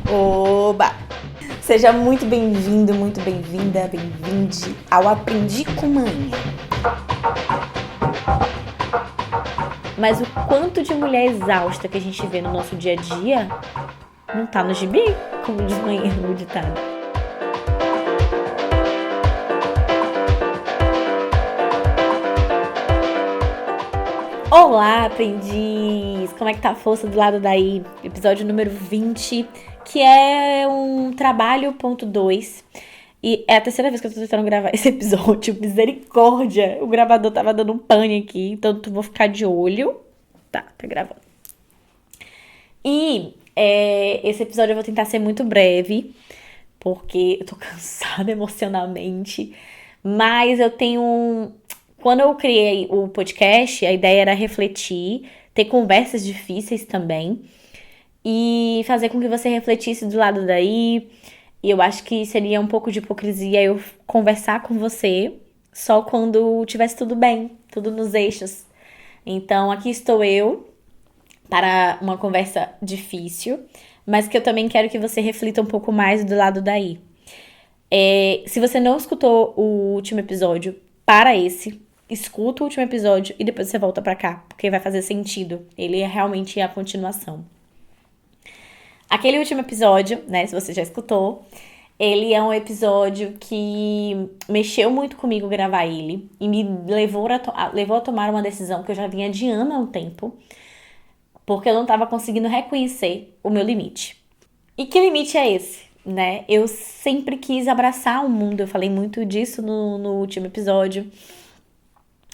Oba! Seja muito bem-vindo, muito bem-vinda, bem-vinde ao Aprendi com Manhã. Mas o quanto de mulher exausta que a gente vê no nosso dia a dia não tá no gibi, como de manhã no ditado. Olá, aprendiz! Como é que tá a força do lado daí? Episódio número 20, que é um trabalho ponto 2. E é a terceira vez que eu tô tentando gravar esse episódio. Misericórdia! O gravador tava dando um pane aqui, então eu vou ficar de olho. Tá gravando. E esse episódio eu vou tentar ser muito breve, porque eu tô cansada emocionalmente. Mas eu tenho... Quando eu criei o podcast, a ideia era refletir, ter conversas difíceis também e fazer com que você refletisse do lado daí. E eu acho que seria um pouco de hipocrisia eu conversar com você só quando tivesse tudo bem, tudo nos eixos. Então aqui estou eu para uma conversa difícil, mas que eu também quero que você reflita um pouco mais do lado daí. Se você não escutou o último episódio, para esse, escuta o último episódio e depois você volta pra cá, porque vai fazer sentido. Ele é realmente a continuação. Aquele último episódio, né, se você já escutou, ele é um episódio que mexeu muito comigo gravar ele e me levou a tomar uma decisão que eu já vinha adiando há um tempo, porque eu não estava conseguindo reconhecer o meu limite. E que limite é esse? Né? Eu sempre quis abraçar o mundo, eu falei muito disso no último episódio.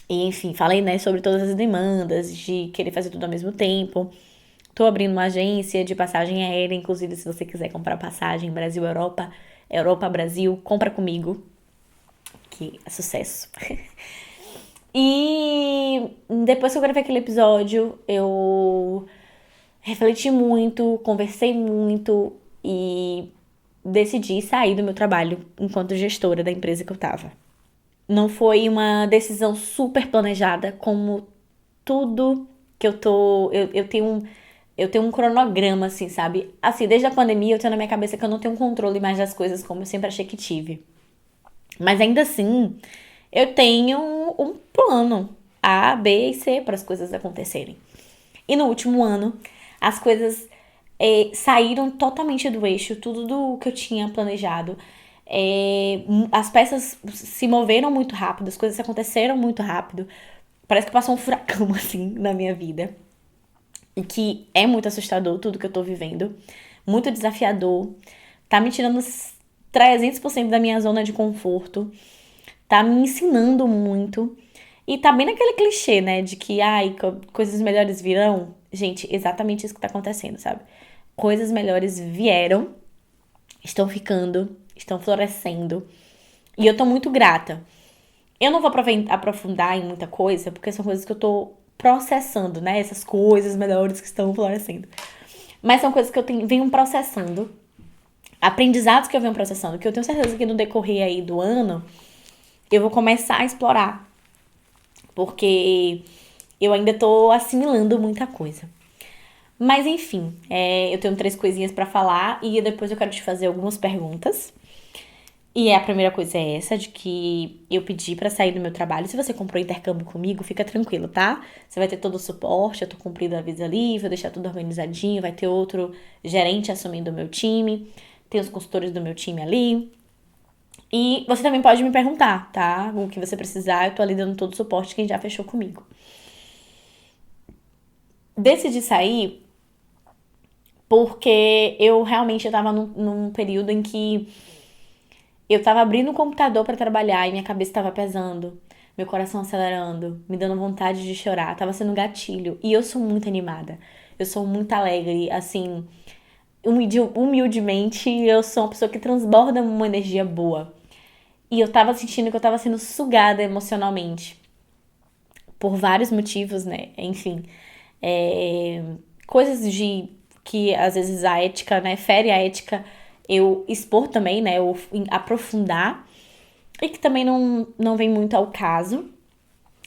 E, enfim, falei, né, sobre todas as demandas, de querer fazer tudo ao mesmo tempo. Tô abrindo uma agência de passagem aérea, inclusive se você quiser comprar passagem Brasil-Europa, Europa-Brasil, compra comigo, que é sucesso. E depois que eu gravei aquele episódio, eu refleti muito, conversei muito e decidi sair do meu trabalho enquanto gestora da empresa que eu tava. Não foi uma decisão super planejada, como tudo que eu tô... Eu tenho um cronograma, assim, sabe? Assim, desde a pandemia eu tenho na minha cabeça que eu não tenho controle mais das coisas como eu sempre achei que tive. Mas ainda assim, eu tenho um plano A, B e C para as coisas acontecerem. E no último ano, as coisas saíram totalmente do eixo, tudo do que eu tinha planejado. As peças se moveram muito rápido, as coisas aconteceram muito rápido. Parece que passou um furacão, assim, na minha vida. E que é muito assustador tudo que eu tô vivendo. Muito desafiador. Tá me tirando 300% da minha zona de conforto. Tá me ensinando muito. E tá bem naquele clichê, né? De que, coisas melhores virão. Gente, exatamente isso que tá acontecendo, sabe? Coisas melhores vieram, estão ficando, estão florescendo. E eu tô muito grata. Eu não vou aprofundar em muita coisa, porque são coisas que eu tô processando, né? Essas coisas melhores que estão florescendo. Mas são coisas que eu venho processando. Aprendizados que eu venho processando, que eu tenho certeza que no decorrer aí do ano, eu vou começar a explorar. Porque eu ainda tô assimilando muita coisa. Mas enfim, eu tenho 3 coisinhas pra falar e depois eu quero te fazer algumas perguntas. E a primeira coisa é essa, de que eu pedi pra sair do meu trabalho. Se você comprou intercâmbio comigo, fica tranquilo, tá? Você vai ter todo o suporte, eu tô cumprindo a aviso ali, vou deixar tudo organizadinho, vai ter outro gerente assumindo o meu time, tem os consultores do meu time ali. E você também pode me perguntar, tá? O que você precisar, eu tô ali dando todo o suporte, quem já fechou comigo. Decidi sair porque eu realmente tava num período em que eu tava abrindo o computador pra trabalhar e minha cabeça tava pesando, meu coração acelerando, me dando vontade de chorar, tava sendo gatilho. E eu sou muito animada, eu sou muito alegre, assim, humildemente, eu sou uma pessoa que transborda uma energia boa. E eu tava sentindo que eu tava sendo sugada emocionalmente. Por vários motivos, né? Enfim. Coisas de que às vezes a ética, né? Fere a ética eu expor também, né? Eu aprofundar. E que também não vem muito ao caso.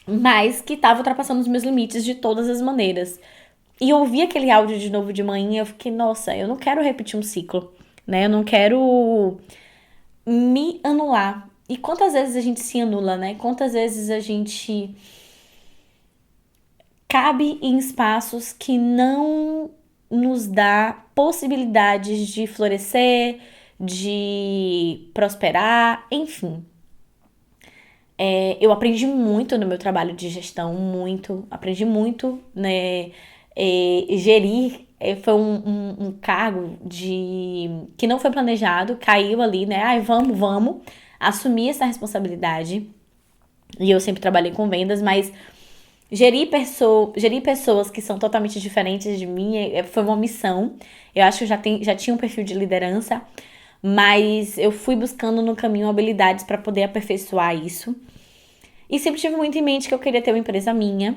Mas que tava ultrapassando os meus limites de todas as maneiras. E eu ouvi aquele áudio de novo de manhã e eu fiquei, nossa, eu não quero repetir um ciclo, né? Eu não quero me anular. E quantas vezes a gente se anula, né? Quantas vezes a gente cabe em espaços que não nos dá possibilidades de florescer, de prosperar, enfim. Eu aprendi muito no meu trabalho de gestão, muito, aprendi muito, né? Gerir foi um cargo que não foi planejado, caiu ali, né? Ai, vamos, assumir essa responsabilidade. E eu sempre trabalhei com vendas, mas gerir pessoas que são totalmente diferentes de mim foi uma missão. Eu acho que eu já tinha um perfil de liderança, mas eu fui buscando no caminho habilidades para poder aperfeiçoar isso. E sempre tive muito em mente que eu queria ter uma empresa minha.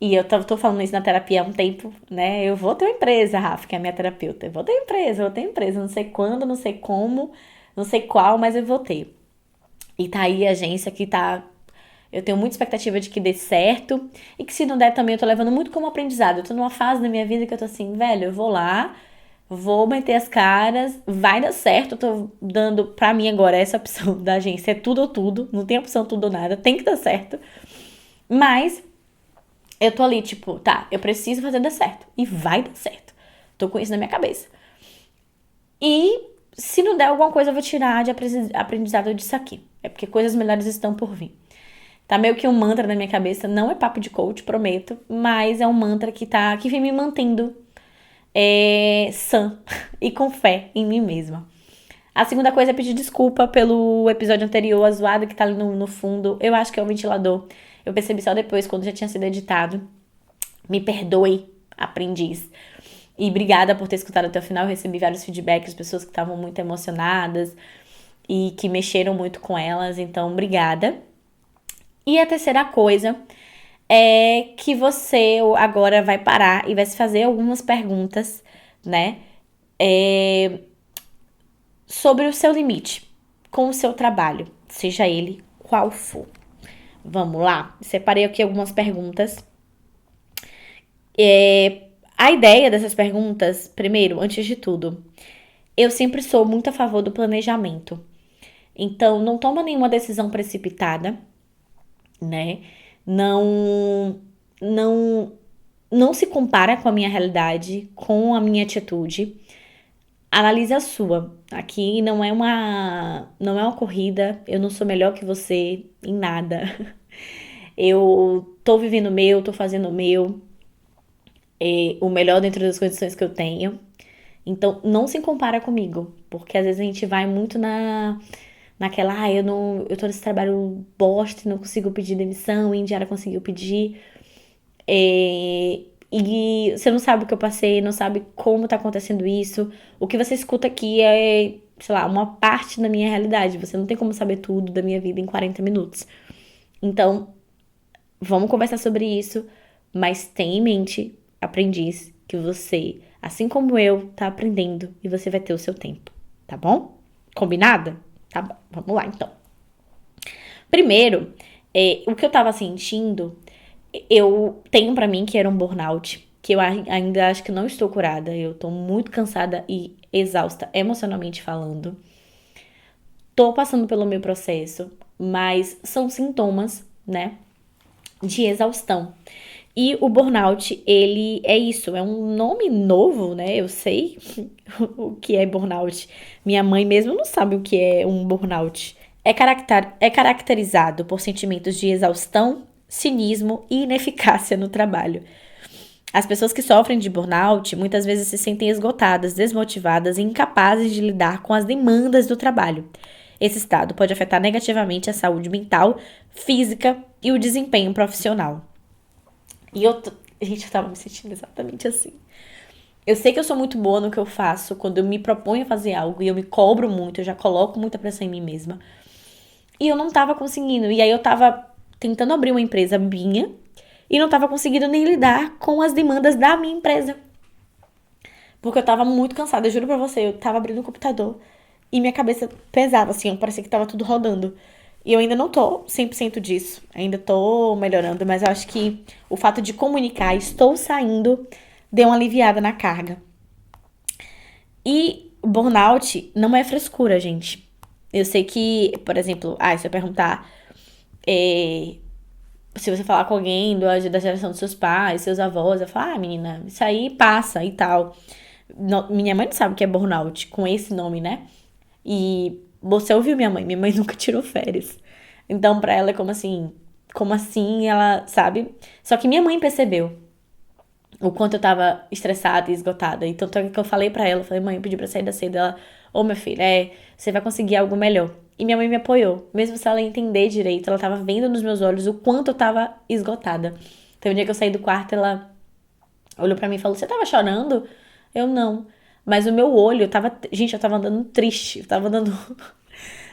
E eu tô falando isso na terapia há um tempo, né? Eu vou ter uma empresa, Rafa, que é a minha terapeuta. Eu vou ter empresa. Não sei quando, não sei como, não sei qual, mas eu vou ter. E tá aí a agência que tá. Eu tenho muita expectativa de que dê certo. E que se não der também, eu tô levando muito como aprendizado. Eu tô numa fase da minha vida que eu tô assim, velho, eu vou lá, vou meter as caras, vai dar certo. Eu tô dando, pra mim agora, essa opção da agência é tudo ou tudo. Não tem opção tudo ou nada, tem que dar certo. Mas eu tô ali, tipo, tá, eu preciso fazer dar certo. E vai dar certo. Tô com isso na minha cabeça. E se não der alguma coisa, eu vou tirar de aprendizado disso aqui. É porque coisas melhores estão por vir. Tá meio que um mantra na minha cabeça. Não é papo de coach, prometo. Mas é um mantra que vem me mantendo sã e com fé em mim mesma. A segunda coisa é pedir desculpa pelo episódio anterior, a zoada que tá ali no fundo. Eu acho que é o ventilador. Eu percebi só depois, quando já tinha sido editado. Me perdoe, aprendiz. E obrigada por ter escutado até o final. Eu recebi vários feedbacks, pessoas que estavam muito emocionadas e que mexeram muito com elas. Então, obrigada. E a terceira coisa é que você agora vai parar e vai se fazer algumas perguntas, né? Sobre o seu limite com o seu trabalho, seja ele qual for. Vamos lá? Separei aqui algumas perguntas. A ideia dessas perguntas, primeiro, antes de tudo, eu sempre sou muito a favor do planejamento. Então, não toma nenhuma decisão precipitada, né? Não, não, não se compara com a minha realidade, com a minha atitude. Analise a sua. Aqui não é uma corrida, eu não sou melhor que você em nada. Eu tô vivendo o meu, tô fazendo o meu, o melhor dentro das condições que eu tenho. Então, não se compara comigo, porque às vezes a gente vai muito naquela, eu tô nesse trabalho bosta, não consigo pedir demissão, a Indiara conseguiu pedir. E você não sabe o que eu passei, não sabe como tá acontecendo isso. O que você escuta aqui é, sei lá, uma parte da minha realidade. Você não tem como saber tudo da minha vida em 40 minutos. Então, vamos conversar sobre isso, mas tenha em mente, aprendiz, que você, assim como eu, tá aprendendo e você vai ter o seu tempo, tá bom? Combinada? Tá bom, vamos lá então. Primeiro, o que eu tava sentindo, eu tenho pra mim que era um burnout, que eu ainda acho que não estou curada. Eu tô muito cansada e exausta emocionalmente falando. Tô passando pelo meu processo, mas são sintomas, né, de exaustão. E o burnout, ele é isso, é um nome novo, né? Eu sei o que é burnout. Minha mãe mesmo não sabe o que é um burnout. É caracterizado por sentimentos de exaustão, cinismo e ineficácia no trabalho. As pessoas que sofrem de burnout muitas vezes se sentem esgotadas, desmotivadas e incapazes de lidar com as demandas do trabalho. Esse estado pode afetar negativamente a saúde mental, física e o desempenho profissional. E gente, eu tava me sentindo exatamente assim. Eu sei que eu sou muito boa no que eu faço, quando eu me proponho a fazer algo e eu me cobro muito, eu já coloco muita pressão em mim mesma. E eu não tava conseguindo. E aí eu tava tentando abrir uma empresa minha e não tava conseguindo nem lidar com as demandas da minha empresa. Porque eu tava muito cansada, eu juro pra você, eu tava abrindo o computador e minha cabeça pesava, assim, parecia que tava tudo rodando. E eu ainda não tô 100% disso. Ainda tô melhorando, mas eu acho que o fato de comunicar, estou saindo, deu uma aliviada na carga. E burnout não é frescura, gente. Eu sei que, por exemplo, se eu perguntar, é, se você falar com alguém da geração dos seus pais, seus avós, eu falar, menina, isso aí passa e tal. Minha mãe não sabe o que é burnout, com esse nome, né? E você ouviu minha mãe nunca tirou férias. Então, pra ela é como assim ela, sabe? Só que minha mãe percebeu o quanto eu tava estressada e esgotada. E tanto é que eu falei pra ela, falei, mãe, eu pedi pra sair da cedo. Ela, minha filha, você vai conseguir algo melhor. E minha mãe me apoiou. Mesmo se ela entender direito, ela tava vendo nos meus olhos o quanto eu tava esgotada. Teve um dia que eu saí do quarto, ela olhou pra mim e falou, você tava chorando? Eu, não. Mas o meu olho tava... Gente, eu tava andando triste. Eu tava andando,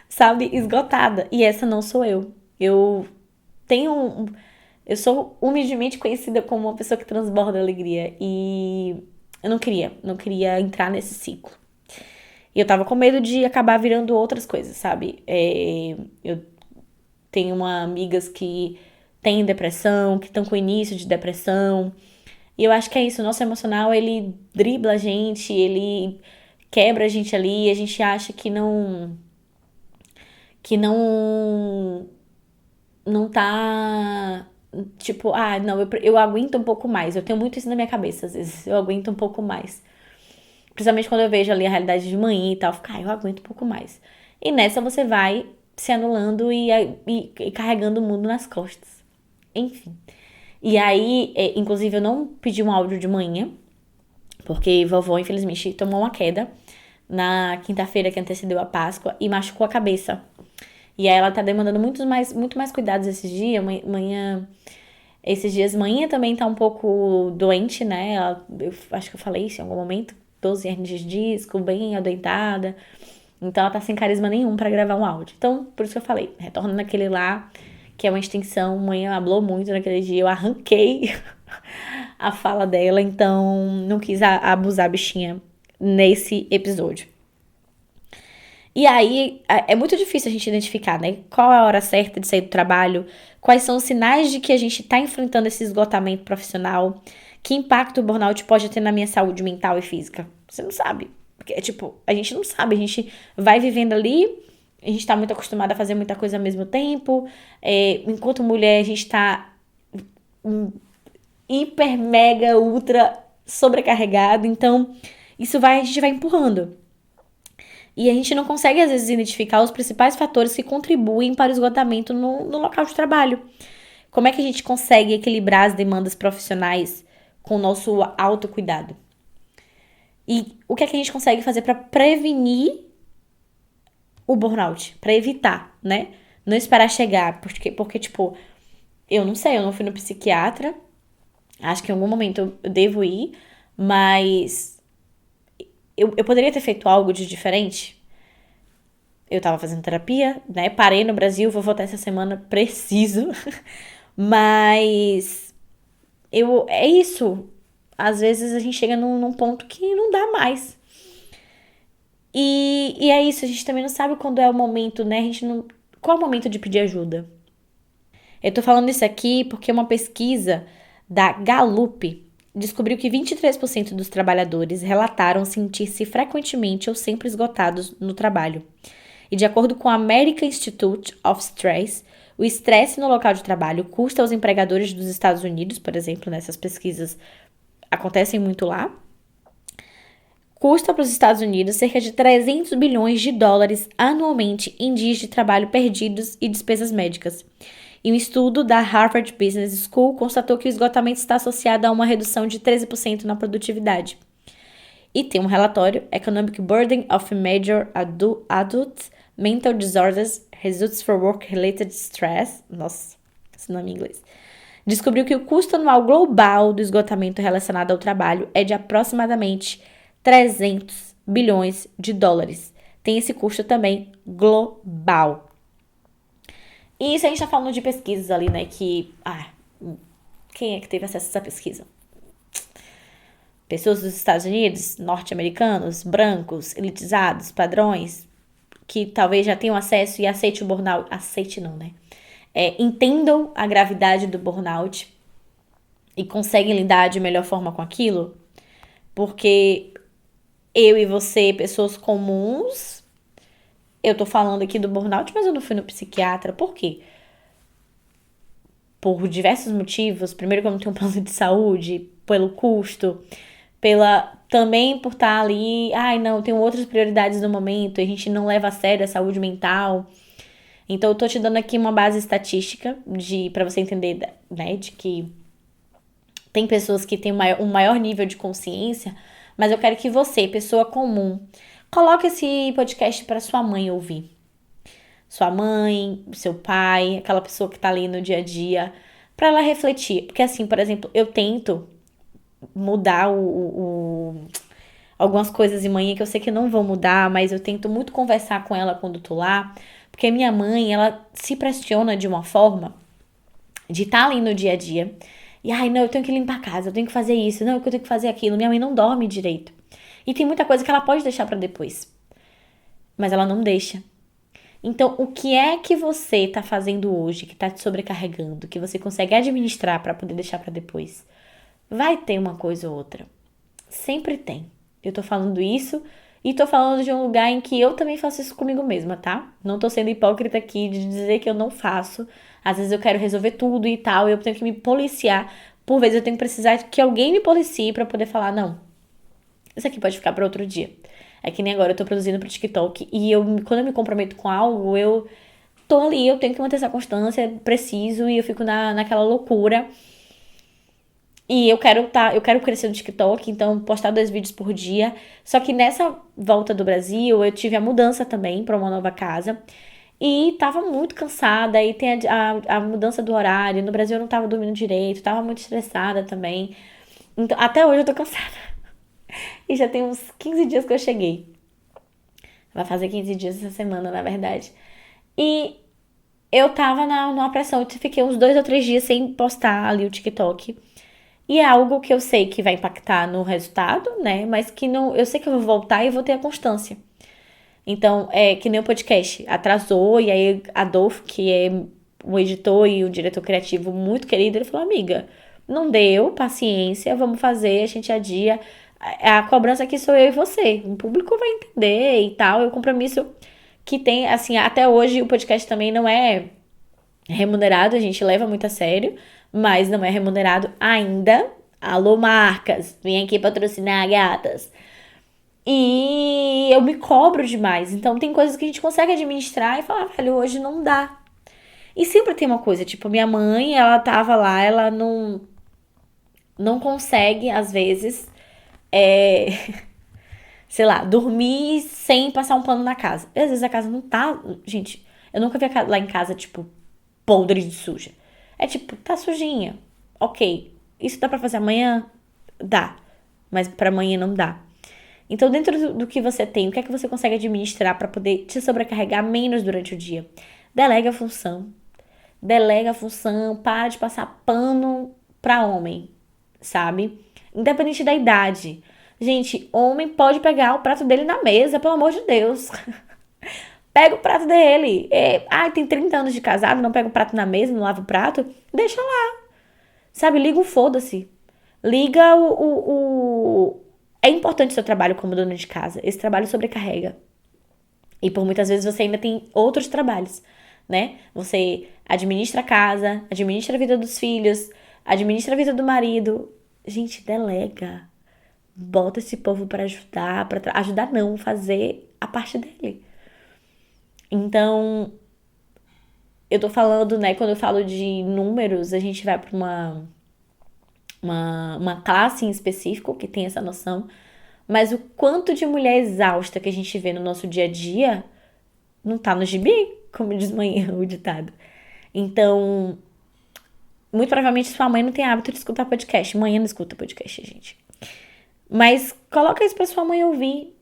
sabe, esgotada. E essa não sou eu. Eu tenho eu sou humildemente conhecida como uma pessoa que transborda alegria. E eu não queria entrar nesse ciclo. E eu tava com medo de acabar virando outras coisas, sabe? Eu tenho amigas que têm depressão, que estão com início de depressão. E eu acho que é isso, o nosso emocional, ele dribla a gente, ele quebra a gente ali, e a gente acha que não tá, tipo, não, eu aguento um pouco mais. Eu tenho muito isso na minha cabeça, às vezes. Eu aguento um pouco mais. Principalmente quando eu vejo ali a realidade de manhã e tal, eu fico, eu aguento um pouco mais. E nessa você vai se anulando e carregando o mundo nas costas. Enfim. E aí, inclusive, eu não pedi um áudio de manhã, porque vovó, infelizmente, tomou uma queda na quinta-feira que antecedeu a Páscoa e machucou a cabeça. E aí ela tá demandando muito mais cuidados esses dias. Esses dias, manhã também tá um pouco doente, né? Eu acho que eu falei isso em algum momento. 12 hernias de disco, bem adoentada. Então ela tá sem carisma nenhum pra gravar um áudio. Então, por isso que eu falei, retorna naquele lá, que é uma extensão. Manhã falou muito naquele dia. Eu arranquei a fala dela, então não quis abusar a bichinha nesse episódio. E aí, é muito difícil a gente identificar, né? Qual é a hora certa de sair do trabalho, quais são os sinais de que a gente tá enfrentando esse esgotamento profissional, que impacto o burnout pode ter na minha saúde mental e física. Você não sabe. Porque, a gente não sabe, a gente vai vivendo ali, a gente tá muito acostumada a fazer muita coisa ao mesmo tempo, enquanto mulher a gente tá hiper, mega, ultra sobrecarregado, então a gente vai empurrando. E a gente não consegue, às vezes, identificar os principais fatores que contribuem para o esgotamento no local de trabalho. Como é que a gente consegue equilibrar as demandas profissionais com o nosso autocuidado? E o que é que a gente consegue fazer para prevenir o burnout? Para evitar, né? Não esperar chegar, porque, eu não sei, eu não fui no psiquiatra. Acho que em algum momento eu devo ir, mas eu poderia ter feito algo de diferente. Eu tava fazendo terapia, né? Parei no Brasil, vou voltar essa semana, preciso. Mas é isso. Às vezes a gente chega num ponto que não dá mais. E é isso, a gente também não sabe quando é o momento, né? A gente não. Qual é o momento de pedir ajuda? Eu tô falando isso aqui porque uma pesquisa da Gallup descobriu que 23% dos trabalhadores relataram sentir-se frequentemente ou sempre esgotados no trabalho. E de acordo com a American Institute of Stress, o estresse no local de trabalho custa aos empregadores dos Estados Unidos, por exemplo, nessas pesquisas acontecem muito lá, custa para os Estados Unidos cerca de 300 bilhões de dólares anualmente em dias de trabalho perdidos e despesas médicas. E um estudo da Harvard Business School constatou que o esgotamento está associado a uma redução de 13% na produtividade. E tem um relatório, Economic Burden of Major Adult Mental Disorders Results for Work-Related Stress, nossa, esse nome em inglês, descobriu que o custo anual global do esgotamento relacionado ao trabalho é de aproximadamente 300 bilhões de dólares. Tem esse custo também global. E isso a gente tá falando de pesquisas ali, né, quem é que teve acesso a essa pesquisa? Pessoas dos Estados Unidos, norte-americanos, brancos, elitizados, padrões, que talvez já tenham acesso e aceite o burnout. Aceite não, né? Entendam a gravidade do burnout e conseguem lidar de melhor forma com aquilo. Porque eu e você, pessoas comuns, eu tô falando aqui do burnout, mas eu não fui no psiquiatra. Por quê? Por diversos motivos. Primeiro que eu não tenho um plano de saúde, pelo custo, também por estar ali, não, eu tenho outras prioridades no momento, a gente não leva a sério a saúde mental. Então eu tô te dando aqui uma base estatística para você entender, né, de que tem pessoas que têm um maior nível de consciência, mas eu quero que você, pessoa comum, coloque esse podcast para sua mãe ouvir. Sua mãe, seu pai, aquela pessoa que tá ali no dia a dia, para ela refletir. Porque assim, por exemplo, eu tento mudar algumas coisas em manhã que eu sei que não vão mudar, mas eu tento muito conversar com ela quando tô lá, porque minha mãe, ela se pressiona de uma forma de estar ali no dia a dia. E, não, eu tenho que limpar a casa, eu tenho que fazer isso, não, eu tenho que fazer aquilo. Minha mãe não dorme direito. E tem muita coisa que ela pode deixar pra depois. Mas ela não deixa. Então, o que é que você tá fazendo hoje, que tá te sobrecarregando, que você consegue administrar pra poder deixar pra depois? Vai ter uma coisa ou outra. Sempre tem. Eu tô falando isso e tô falando de um lugar em que eu também faço isso comigo mesma, tá? Não tô sendo hipócrita aqui de dizer que eu não faço. Às vezes eu quero resolver tudo e tal, e eu tenho que me policiar. Por vezes eu tenho que precisar que alguém me policie pra poder falar, não, isso aqui pode ficar pra outro dia. É que nem agora eu tô produzindo pro TikTok e quando eu me comprometo com algo, eu tô ali, eu tenho que manter essa constância, preciso, e eu fico naquela loucura. E eu quero crescer no TikTok, então postar 2 vídeos por dia. Só que nessa volta do Brasil, eu tive a mudança também pra uma nova casa. E tava muito cansada, e tem a mudança do horário. No Brasil eu não tava dormindo direito, tava muito estressada também. Então, até hoje eu tô cansada. E já tem uns 15 dias que eu cheguei. Vai fazer 15 dias essa semana, na verdade. E eu tava numa pressão, eu fiquei uns 2 ou 3 dias sem postar ali o TikTok. E é algo que eu sei que vai impactar no resultado, né? Mas que não, eu sei que eu vou voltar e vou ter a constância. Então, é que nem o podcast. Atrasou, e aí Adolfo, que é o editor e o diretor criativo muito querido, ele falou, amiga, não deu, paciência, vamos fazer, a gente adia. A cobrança aqui sou eu e você. O público vai entender e tal. É um compromisso que tem, assim, até hoje o podcast também não é remunerado, a gente leva muito a sério, mas não é remunerado ainda. Alô, marcas, vem aqui patrocinar, gatas. E eu me cobro demais. Então tem coisas que a gente consegue administrar e falar, velho, hoje não dá. E sempre tem uma coisa, tipo, minha mãe, ela tava lá, ela não consegue, às vezes, é, sei lá, dormir sem passar um pano na casa. E às vezes a casa não tá. Gente, eu nunca vi lá em casa, tipo, podre de suja. É tipo, tá sujinha. Ok. Isso dá pra fazer amanhã? Dá. Mas pra amanhã não dá. Então, dentro do que você tem, o que é que você consegue administrar pra poder te sobrecarregar menos durante o dia? Delega a função. Delega a função. Para de passar pano pra homem, sabe? Independente da idade. Gente, homem pode pegar o prato dele na mesa, pelo amor de Deus. Pega o prato dele. Tem 30 anos de casado, não pega o prato na mesa, não lava o prato. Deixa lá. Sabe, liga o foda-se. Liga É importante o seu trabalho como dona de casa. Esse trabalho sobrecarrega. E por muitas vezes você ainda tem outros trabalhos, né? Você administra a casa, administra a vida dos filhos, administra a vida do marido. Gente, delega. Bota esse povo pra ajudar, ajudar não, fazer a parte dele. Então, eu tô falando, né, quando eu falo de números, a gente vai pra uma classe em específico que tem essa noção, mas o quanto de mulher exausta que a gente vê no nosso dia a dia não tá no gibi, como diz manhã o ditado. Então, muito provavelmente sua mãe não tem hábito de escutar podcast. Mãe não escuta podcast, gente. Mas coloca isso pra sua mãe ouvir,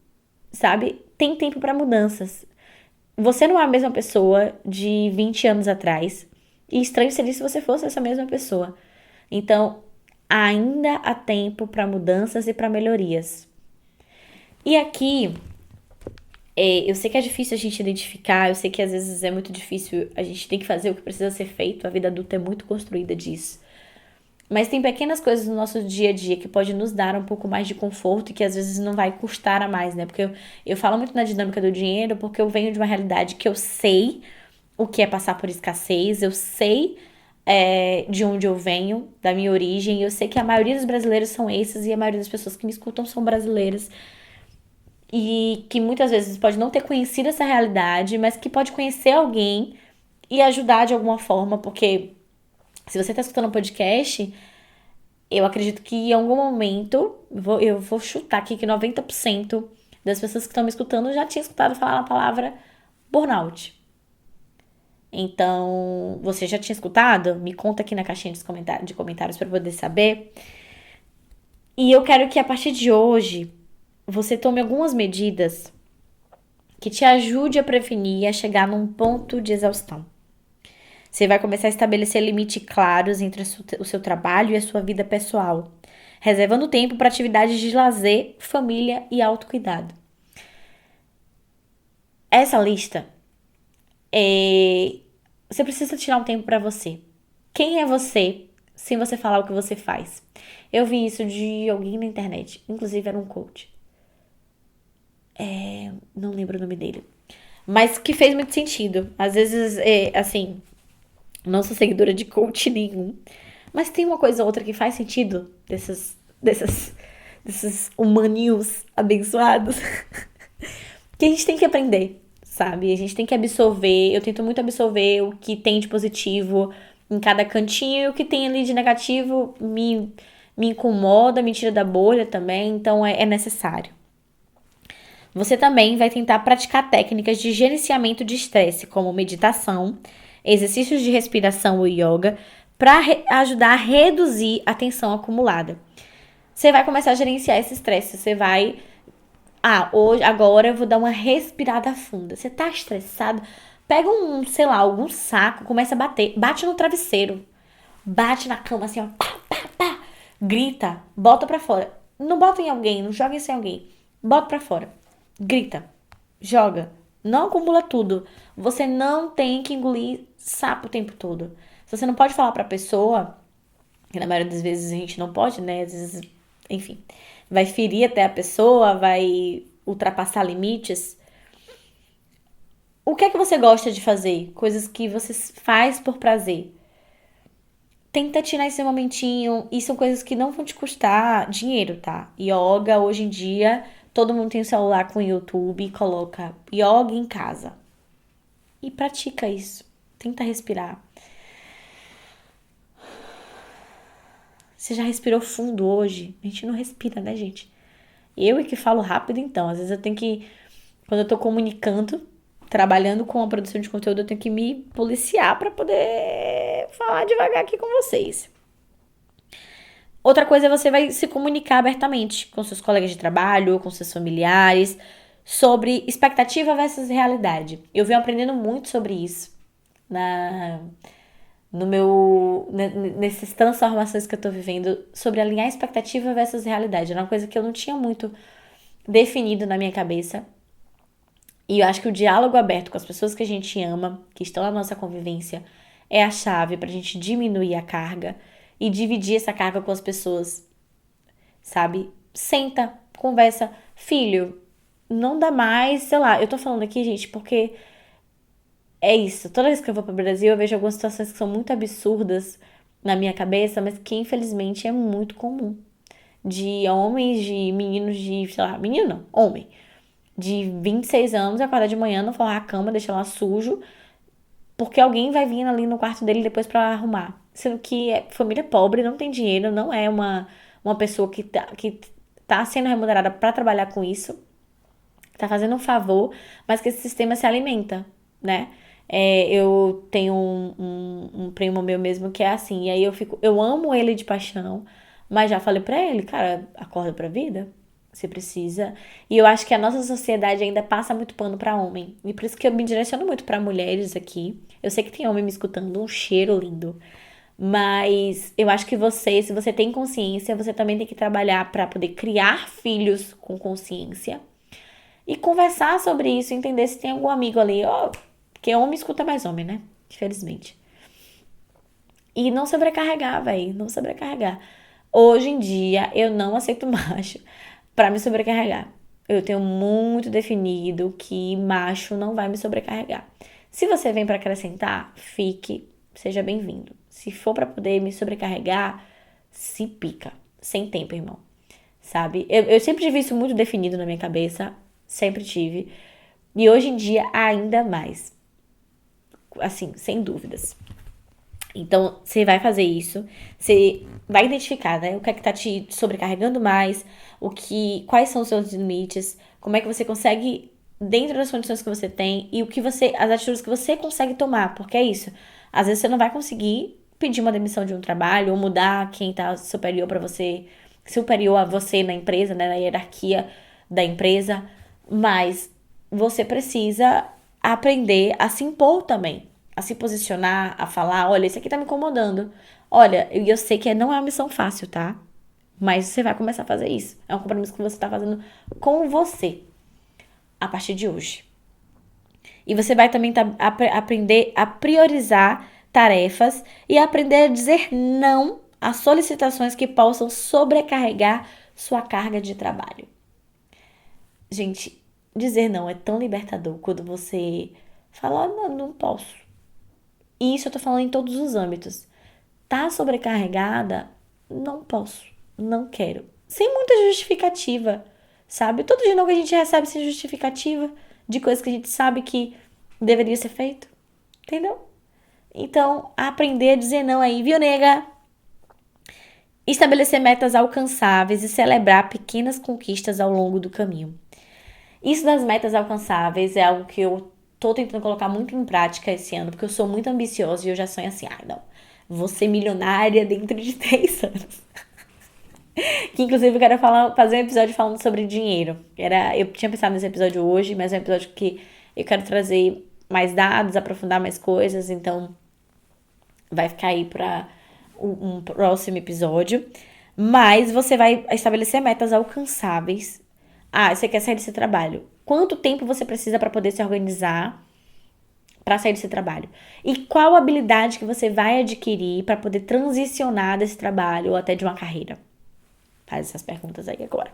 sabe? Tem tempo pra mudanças. Você não é a mesma pessoa de 20 anos atrás. E estranho seria se você fosse essa mesma pessoa. Então, ainda há tempo para mudanças e para melhorias. E aqui, Eu sei que é difícil a gente identificar, eu sei que às vezes é muito difícil, a gente tem que fazer o que precisa ser feito, a vida adulta é muito construída disso. Mas tem pequenas coisas no nosso dia a dia que pode nos dar um pouco mais de conforto e que às vezes não vai custar a mais, né? Porque eu falo muito na dinâmica do dinheiro porque eu venho de uma realidade que eu sei o que é passar por escassez, eu sei de onde eu venho, da minha origem, eu sei que a maioria dos brasileiros são esses e a maioria das pessoas que me escutam são brasileiras e que muitas vezes pode não ter conhecido essa realidade, mas que pode conhecer alguém e ajudar de alguma forma, porque se você está escutando um podcast, eu acredito que em algum momento, eu vou chutar aqui que 90% das pessoas que estão me escutando já tinha escutado falar a palavra burnout. Então, você já tinha escutado? Me conta aqui na caixinha de comentários para eu poder saber. E eu quero que a partir de hoje você tome algumas medidas que te ajude a prevenir e a chegar num ponto de exaustão. Você vai começar a estabelecer limites claros entre o seu trabalho e a sua vida pessoal, reservando tempo para atividades de lazer, família e autocuidado. Essa lista você precisa tirar um tempo para você. Quem é você sem você falar o que você faz? Eu vi isso de alguém na internet, inclusive era um coach. Não lembro o nome dele. Mas que fez muito sentido. Às vezes, assim, não sou seguidora de coach nenhum. Mas tem uma coisa ou outra que faz sentido desses humaninhos abençoados que a gente tem que aprender, sabe? A gente tem que absorver. Eu tento muito absorver o que tem de positivo em cada cantinho e o que tem ali de negativo me incomoda, me tira da bolha também. Então é necessário. Você também vai tentar praticar técnicas de gerenciamento de estresse, como meditação, exercícios de respiração e yoga, para ajudar a reduzir a tensão acumulada. Você vai começar a gerenciar esse estresse. Você vai. Agora eu vou dar uma respirada funda. Você tá estressado? Pega sei lá, algum saco, começa a bater. Bate no travesseiro. Bate na cama assim, ó. Pá, pá, pá. Grita. Bota pra fora. Não bota em alguém, não joga isso em alguém. Bota pra fora. Grita. Joga. Não acumula tudo. Você não tem que engolir sapo o tempo todo. Se você não pode falar pra pessoa, que na maioria das vezes a gente não pode, né? Às vezes, enfim, vai ferir até a pessoa, vai ultrapassar limites. O que é que você gosta de fazer? Coisas que você faz por prazer. Tenta tirar esse momentinho. E são coisas que não vão te custar dinheiro, tá? Yoga, hoje em dia, todo mundo tem um celular com YouTube e coloca yoga em casa. E pratica isso. Tenta respirar. Você já respirou fundo hoje? A gente não respira, né, gente? Eu é que falo rápido, então. Às vezes eu tenho que... Quando eu tô comunicando, trabalhando com a produção de conteúdo, eu tenho que me policiar pra poder falar devagar aqui com vocês. Outra coisa é você vai se comunicar abertamente com seus colegas de trabalho, com seus familiares, sobre expectativa versus realidade. Eu venho aprendendo muito sobre isso nessas transformações que eu tô vivendo, sobre alinhar expectativa versus realidade. Era uma coisa que eu não tinha muito definido na minha cabeça. E eu acho que o diálogo aberto com as pessoas que a gente ama, que estão na nossa convivência, é a chave pra gente diminuir a carga e dividir essa carga com as pessoas, sabe? Senta, conversa. Filho, não dá mais, sei lá, eu tô falando aqui, gente, porque é isso. Toda vez que eu vou pro Brasil, eu vejo algumas situações que são muito absurdas na minha cabeça, mas que infelizmente é muito comum. De homens, de meninos de, sei lá, menino não, homem, de 26 anos, acordar de manhã, não forrar a cama, deixar lá sujo, porque alguém vai vir ali no quarto dele depois pra arrumar. Sendo que é família pobre, não tem dinheiro, não é uma pessoa que tá sendo remunerada pra trabalhar com isso, tá fazendo um favor, mas que esse sistema se alimenta, né? Eu tenho um primo meu mesmo que é assim, e aí eu amo ele de paixão, mas já falei pra ele, cara, acorda pra vida. Você precisa. E eu acho que a nossa sociedade ainda passa muito pano pra homem. E por isso que eu me direciono muito pra mulheres aqui. Eu sei que tem homem me escutando, um cheiro lindo. Mas eu acho que se você tem consciência, você também tem que trabalhar pra poder criar filhos com consciência E conversar sobre isso, entender se tem algum amigo ali, ó, porque homem escuta mais homem, né? Infelizmente. E não sobrecarregar, velho, não sobrecarregar. Hoje em dia, eu não aceito macho pra me sobrecarregar. Eu tenho muito definido que macho não vai me sobrecarregar. Se você vem pra acrescentar, fique, seja bem-vindo. Se for pra poder me sobrecarregar, se pica. Sem tempo, irmão. Sabe? Eu sempre tive isso muito definido na minha cabeça. Sempre tive. E hoje em dia, ainda mais. Assim, sem dúvidas. Então, você vai fazer isso, você vai identificar, né, o que é que tá te sobrecarregando mais, quais são os seus limites, como é que você consegue, dentro das condições que você tem, e as atitudes que você consegue tomar, porque é isso. Às vezes você não vai conseguir pedir uma demissão de um trabalho, ou mudar quem tá superior a você na empresa, né, na hierarquia da empresa, mas você precisa aprender a se impor também, a se posicionar, a falar, olha, isso aqui tá me incomodando. Olha, eu sei que não é uma missão fácil, tá? Mas você vai começar a fazer isso. É um compromisso que você tá fazendo com você a partir de hoje. E você vai também aprender a priorizar tarefas e aprender a dizer não a solicitações que possam sobrecarregar sua carga de trabalho. Gente, dizer não é tão libertador quando você fala, não, não posso. E isso eu tô falando em todos os âmbitos. Tá sobrecarregada? Não posso, não quero. Sem muita justificativa, sabe? Todo de novo que a gente recebe sem justificativa de coisas que a gente sabe que deveria ser feito, entendeu? Então, aprender a dizer não aí, viu, nega? Estabelecer metas alcançáveis e celebrar pequenas conquistas ao longo do caminho. Isso das metas alcançáveis é algo que eu tô tentando colocar muito em prática esse ano, porque eu sou muito ambiciosa e eu já sonho assim, não, vou ser milionária dentro de 3 anos. Que inclusive eu quero fazer um episódio falando sobre dinheiro. Eu tinha pensado nesse episódio hoje, mas é um episódio que eu quero trazer mais dados, aprofundar mais coisas, então vai ficar aí para um próximo episódio. Mas você vai estabelecer metas alcançáveis. Você quer sair desse trabalho. Quanto tempo você precisa para poder se organizar para sair desse trabalho? E qual habilidade que você vai adquirir para poder transicionar desse trabalho ou até de uma carreira? Faz essas perguntas aí agora.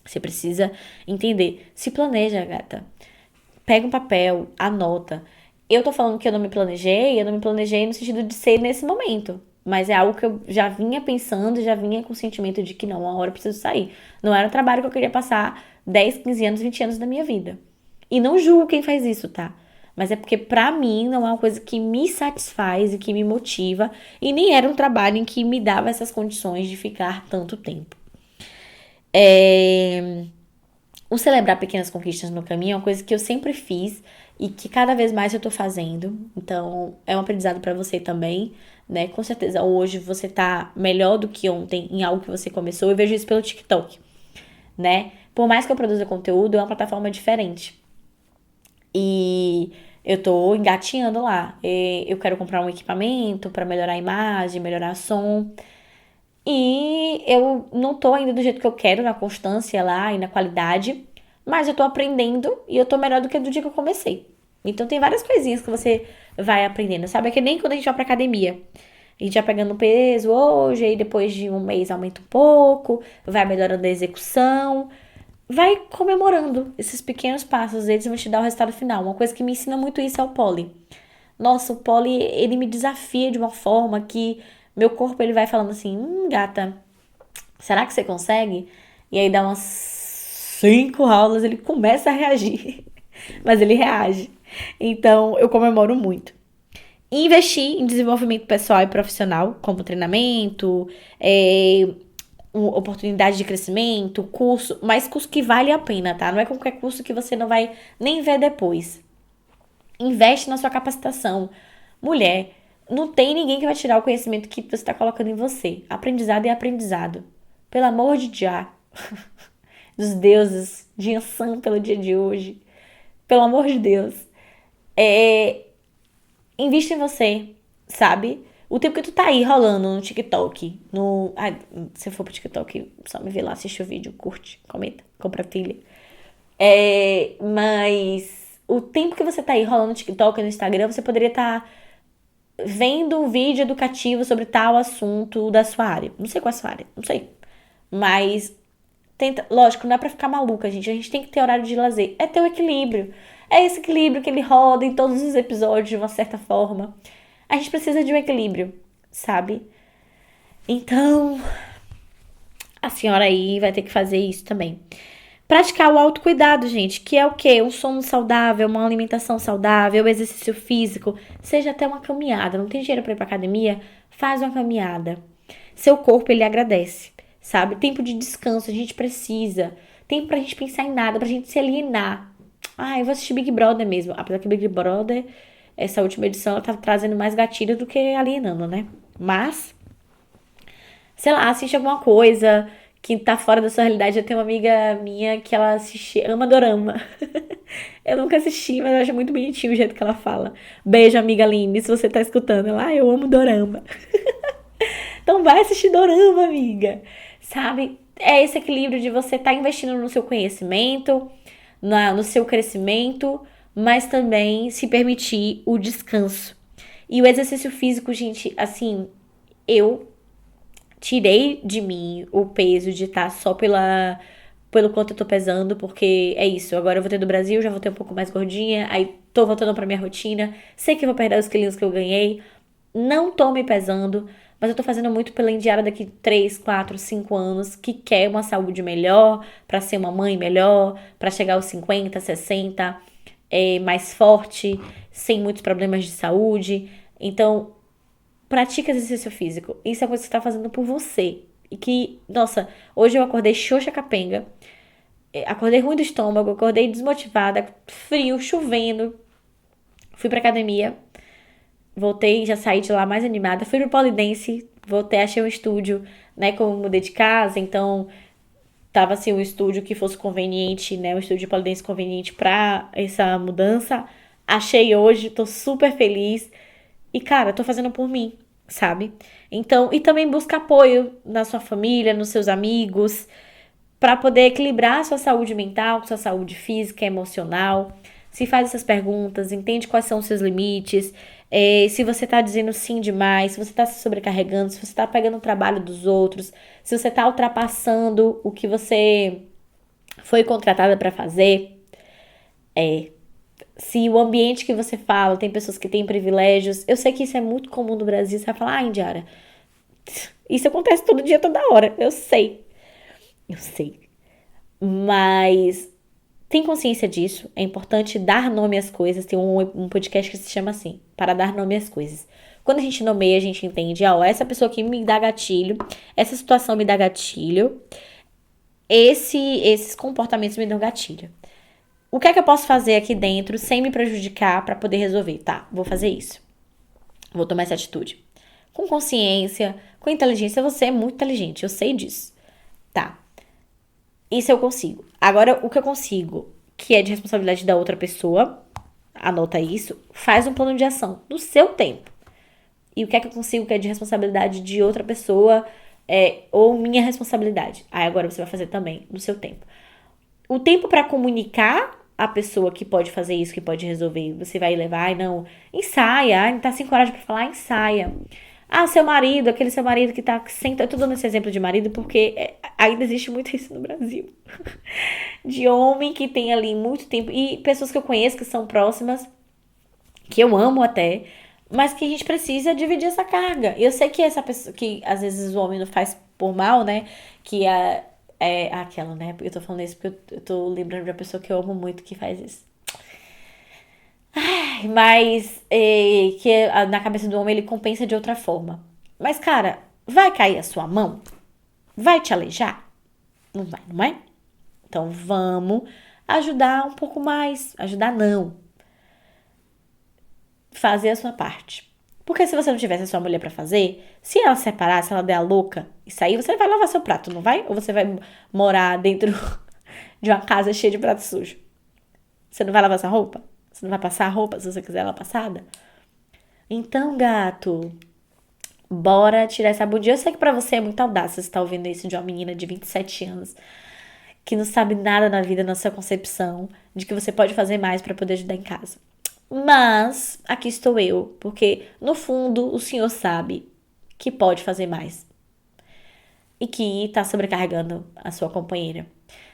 Você precisa entender. Se planeja, gata. Pega um papel, anota. Eu tô falando que eu não me planejei no sentido de ser nesse momento. Mas é algo que eu já vinha pensando, já vinha com o sentimento de que não, uma hora eu preciso sair. Não era um trabalho que eu queria passar 10, 15 anos, 20 anos da minha vida. E não julgo quem faz isso, tá? Mas é porque pra mim não é uma coisa que me satisfaz e que me motiva. E nem era um trabalho em que me dava essas condições de ficar tanto tempo. O celebrar pequenas conquistas no caminho é uma coisa que eu sempre fiz e que cada vez mais eu tô fazendo. Então, é um aprendizado pra você também, né? Com certeza, hoje você tá melhor do que ontem em algo que você começou. Eu vejo isso pelo TikTok, né? Por mais que eu produza conteúdo, é uma plataforma diferente. E eu tô engatinhando lá. Eu quero comprar um equipamento pra melhorar a imagem, melhorar o som. E eu não tô ainda do jeito que eu quero, na constância lá e na qualidade. Mas eu tô aprendendo e eu tô melhor do que do dia que eu comecei. Então tem várias coisinhas que você vai aprendendo, sabe? É que nem quando a gente vai pra academia. A gente vai pegando peso hoje, aí depois de um mês aumenta um pouco, vai melhorando a execução. Vai comemorando esses pequenos passos, eles vão te dar o resultado final. Uma coisa que me ensina muito isso é o pole. Nossa, o pole, ele me desafia de uma forma que meu corpo ele vai falando assim, gata, será que você consegue? E aí dá umas 5 aulas, ele começa a reagir. Mas ele reage. Então, eu comemoro muito. E investir em desenvolvimento pessoal e profissional, como treinamento, oportunidade de crescimento, curso, mas curso que vale a pena, tá? Não é qualquer curso que você não vai nem ver depois. Investe na sua capacitação. Mulher, não tem ninguém que vai tirar o conhecimento que você está colocando em você. Aprendizado é aprendizado. Pelo amor de Já, dos deuses, de Yansan pelo dia de hoje. Pelo amor de Deus. Invista em você, sabe? O tempo que tu tá aí rolando no TikTok, se for pro TikTok, só me vê lá, assiste o vídeo, curte, comenta, compartilha. Mas o tempo que você tá aí rolando no TikTok e no Instagram, você poderia estar vendo um vídeo educativo sobre tal assunto da sua área. Não sei qual é a sua área, não sei. Mas tenta, lógico, não é pra ficar maluca, gente. A gente tem que ter horário de lazer. É ter o equilíbrio. É esse equilíbrio que ele roda em todos os episódios de uma certa forma. A gente precisa de um equilíbrio, sabe? Então, a senhora aí vai ter que fazer isso também. Praticar o autocuidado, gente, que é o quê? Um sono saudável, uma alimentação saudável, exercício físico, seja até uma caminhada. Não tem dinheiro pra ir pra academia? Faz uma caminhada. Seu corpo, ele agradece, sabe? Tempo de descanso, a gente precisa. Tempo pra gente pensar em nada, pra gente se alienar. Ah, eu vou assistir Big Brother mesmo. Apesar que Big Brother, essa última edição, ela tá trazendo mais gatilho do que alienando, né? Mas sei lá, assiste alguma coisa que tá fora da sua realidade. Eu tenho uma amiga minha que ela assiste, ama dorama. Eu nunca assisti, mas eu acho muito bonitinho o jeito que ela fala. Beijo, amiga Aline, se você tá escutando. Ela, eu amo dorama. Então vai assistir dorama, amiga. Sabe? É esse equilíbrio de você estar investindo no seu conhecimento, no seu crescimento, mas também se permitir o descanso. E o exercício físico, gente, assim, eu tirei de mim o peso de estar só pelo quanto eu tô pesando, porque é isso. Agora eu voltei do Brasil, já voltei um pouco mais gordinha, aí tô voltando pra minha rotina. Sei que eu vou perder os quilinhos que eu ganhei. Não tô me pesando, mas eu tô fazendo muito pela indiara daqui 3, 4, 5 anos, que quer uma saúde melhor, pra ser uma mãe melhor, pra chegar aos 50, 60, mais forte, sem muitos problemas de saúde. Então, pratica exercício físico. Isso é coisa que você tá fazendo por você. E que, nossa, hoje eu acordei xoxa capenga. Acordei ruim do estômago, acordei desmotivada, frio, chovendo. Fui pra academia, voltei, já saí de lá mais animada. Fui pro Polidense, voltei, achei um estúdio, né? Como eu mudei de casa, então tava assim um estúdio que fosse conveniente, né? Um estúdio de Polidense conveniente pra essa mudança. Achei hoje, tô super feliz. E, cara, tô fazendo por mim, sabe? Então, e também busca apoio na sua família, nos seus amigos, pra poder equilibrar a sua saúde mental, sua saúde física, emocional. Se faz essas perguntas, entende quais são os seus limites, se você tá dizendo sim demais, se você tá se sobrecarregando, se você tá pegando o trabalho dos outros, se você tá ultrapassando o que você foi contratada pra fazer. Se o ambiente que você fala tem pessoas que têm privilégios, eu sei que isso é muito comum no Brasil, você vai falar, ah, Indiara, isso acontece todo dia, toda hora, eu sei, mas tem consciência disso, é importante dar nome às coisas, tem um podcast que se chama assim, para dar nome às coisas. Quando a gente nomeia, a gente entende, ó, essa pessoa aqui me dá gatilho, essa situação me dá gatilho, esses comportamentos me dão gatilho. O que é que eu posso fazer aqui dentro sem me prejudicar para poder resolver? Tá, vou fazer isso. Vou tomar essa atitude. Com consciência, com inteligência. Você é muito inteligente, eu sei disso. Tá, isso eu consigo. Agora, o que eu consigo, que é de responsabilidade da outra pessoa, anota isso, faz um plano de ação no seu tempo. E o que é que eu consigo, que é de responsabilidade de outra pessoa, ou minha responsabilidade. Aí agora você vai fazer também no seu tempo. O tempo para comunicar a pessoa que pode fazer isso, que pode resolver, você vai levar, ai não, ensaia, ai, não tá sem coragem pra falar, ensaia. Ah, seu marido, aquele seu marido que tá senta, eu tô dando esse exemplo de marido porque ainda existe muito isso no Brasil. De homem que tem ali muito tempo, e pessoas que eu conheço que são próximas, que eu amo até, mas que a gente precisa dividir essa carga. Eu sei que essa pessoa, que às vezes o homem não faz por mal, né? Que é aquela, né? Eu tô falando isso porque eu tô lembrando de uma pessoa que eu amo muito que faz isso. Mas que na cabeça do homem ele compensa de outra forma. Mas, cara, vai cair a sua mão? Vai te aleijar? Não vai, não é? Então vamos ajudar um pouco mais. Ajudar não. Fazer a sua parte. Porque se você não tivesse a sua mulher pra fazer, se ela se separar, se ela der a louca e sair, você vai lavar seu prato, não vai? Ou você vai morar dentro de uma casa cheia de prato sujo? Você não vai lavar essa roupa? Você não vai passar a roupa se você quiser ela passada? Então, gato, bora tirar essa bundinha. Eu sei que pra você é muito audácia você tá ouvindo isso de uma menina de 27 anos que não sabe nada na vida, na sua concepção, de que você pode fazer mais para poder ajudar em casa. Mas aqui estou eu, porque no fundo o senhor sabe que pode fazer mais e que tá sobrecarregando a sua companheira.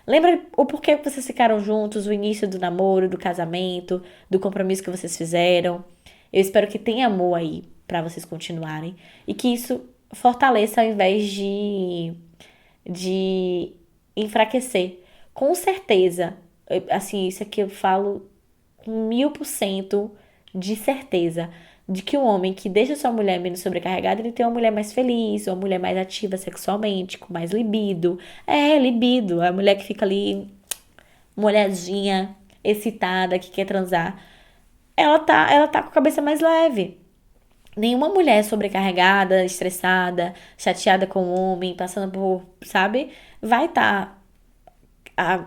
Lembra o porquê que vocês ficaram juntos, o início do namoro, do casamento, do compromisso que vocês fizeram. Eu espero que tenha amor aí pra vocês continuarem e que isso fortaleça ao invés de enfraquecer. Com certeza, assim, isso aqui eu falo com 1000% de certeza de que o homem que deixa sua mulher menos sobrecarregada, ele tem uma mulher mais feliz, uma mulher mais ativa sexualmente, com mais libido. Libido, a mulher que fica ali molhadinha, excitada, que quer transar. Ela tá com a cabeça mais leve. Nenhuma mulher sobrecarregada, estressada, chateada com o homem, passando por, sabe? Vai estar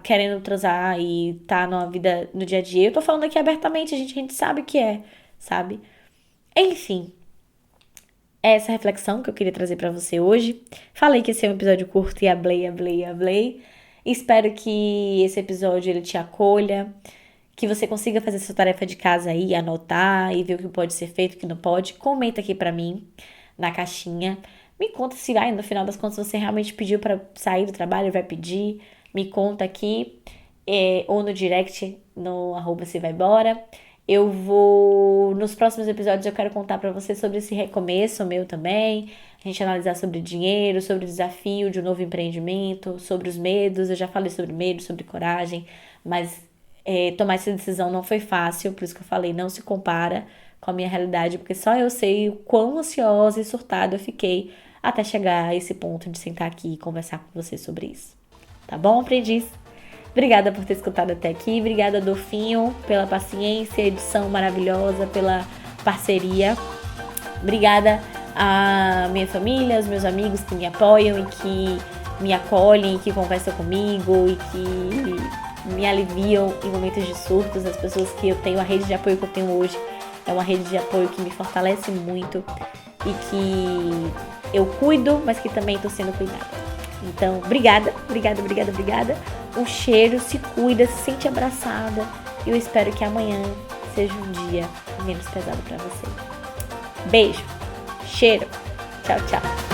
querendo transar e tá numa vida no dia a dia. Eu tô falando aqui abertamente, a gente sabe o que é, sabe? Enfim, é essa reflexão que eu queria trazer pra você hoje. Falei que esse é um episódio curto e hablei. Espero que esse episódio ele te acolha, que você consiga fazer sua tarefa de casa aí, anotar e ver o que pode ser feito, o que não pode. Comenta aqui pra mim na caixinha. Me conta se no final das contas você realmente pediu pra sair do trabalho, vai pedir. Me conta aqui, ou no direct, no @sevaembora. Eu vou, nos próximos episódios eu quero contar pra você sobre esse recomeço meu também, a gente analisar sobre dinheiro, sobre o desafio de um novo empreendimento, sobre os medos, eu já falei sobre medo, sobre coragem, mas tomar essa decisão não foi fácil, por isso que eu falei, não se compara com a minha realidade, porque só eu sei o quão ansiosa e surtada eu fiquei até chegar a esse ponto de sentar aqui e conversar com você sobre isso. Tá bom, aprendiz? Obrigada por ter escutado até aqui. Obrigada, Adolfinho, pela paciência, edição maravilhosa, pela parceria. Obrigada à minha família, aos meus amigos que me apoiam e que me acolhem, que conversam comigo e que me aliviam em momentos de surtos. As pessoas que eu tenho, a rede de apoio que eu tenho hoje é uma rede de apoio que me fortalece muito e que eu cuido, mas que também estou sendo cuidada. Então, obrigada. Um cheiro, se cuida, se sente abraçada. E eu espero que amanhã seja um dia menos pesado pra você. Beijo, cheiro, tchau.